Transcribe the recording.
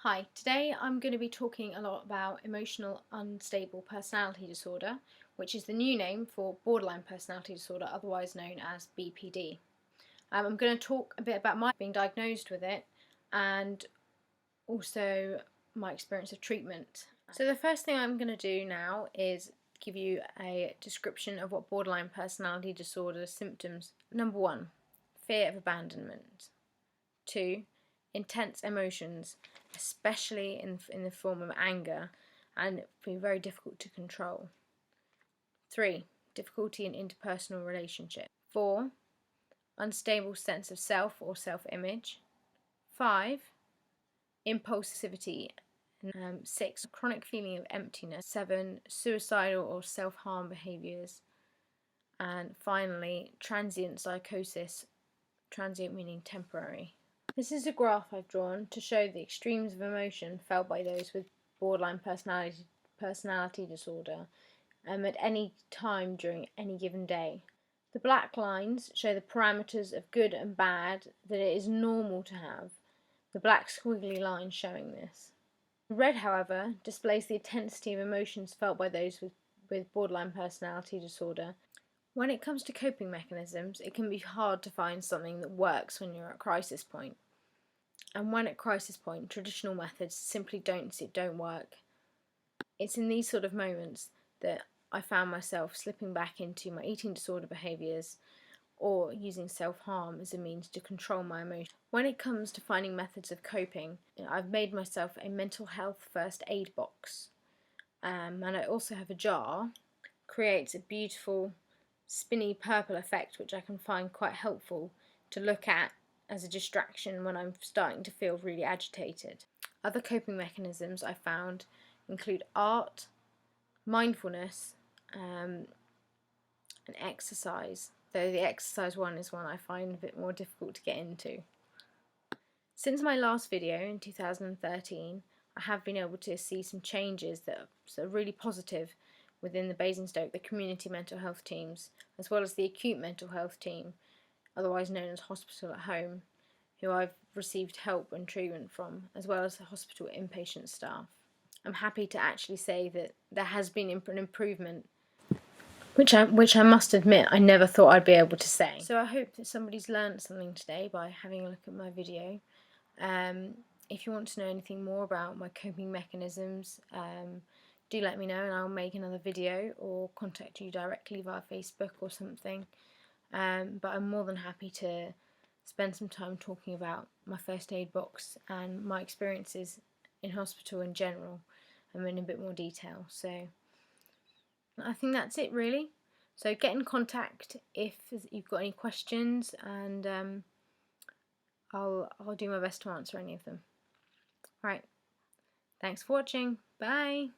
Hi, today I'm going to be talking a lot about emotional unstable personality disorder, which is the new name for borderline personality disorder, otherwise known as BPD. I'm going to talk a bit about my being diagnosed with it and also my experience of treatment. So the first thing I'm going to do now is give you a description of what borderline personality disorder symptoms. Number 1, fear of abandonment. 2, intense emotions, especially in the form of anger, and be very difficult to control. 3, difficulty in interpersonal relationships. 4, unstable sense of self or self-image. 5, impulsivity. 6, chronic feeling of emptiness. 7, suicidal or self-harm behaviours. And finally, transient psychosis, transient meaning temporary. This is a graph I've drawn to show the extremes of emotion felt by those with borderline personality disorder at any time during any given day. The black lines show the parameters of good and bad that it is normal to have, the black squiggly line showing this. The red, however, displays the intensity of emotions felt by those with borderline personality disorder. When it comes to coping mechanisms, it can be hard to find something that works when you're at crisis point. And when at crisis point, traditional methods simply don't work. It's in these sort of moments that I found myself slipping back into my eating disorder behaviours or using self-harm as a means to control my emotions. When it comes to finding methods of coping, I've made myself a mental health first aid box. And I also have a jar, creates a beautiful spinny purple effect which I can find quite helpful to look at as a distraction when I'm starting to feel really agitated. Other coping mechanisms I found include art, mindfulness, and exercise, though the exercise one is one I find a bit more difficult to get into. Since my last video in 2013, I have been able to see some changes that are really positive within the Basingstoke, the community mental health teams, as well as the acute mental health team, otherwise known as hospital at home, who I've received help and treatment from, as well as the hospital inpatient staff. I'm happy to actually say that there has been an improvement, which I must admit I never thought I'd be able to say. So I hope that somebody's learned something today by having a look at my video. If you want to know anything more about my coping mechanisms, do let me know and I'll make another video or contact you directly via Facebook or something. But I'm more than happy to spend some time talking about my first aid box and my experiences in hospital in general, and in a bit more detail. So I think that's it really. So get in contact if you've got any questions, and I'll do my best to answer any of them. Right, thanks for watching. Bye.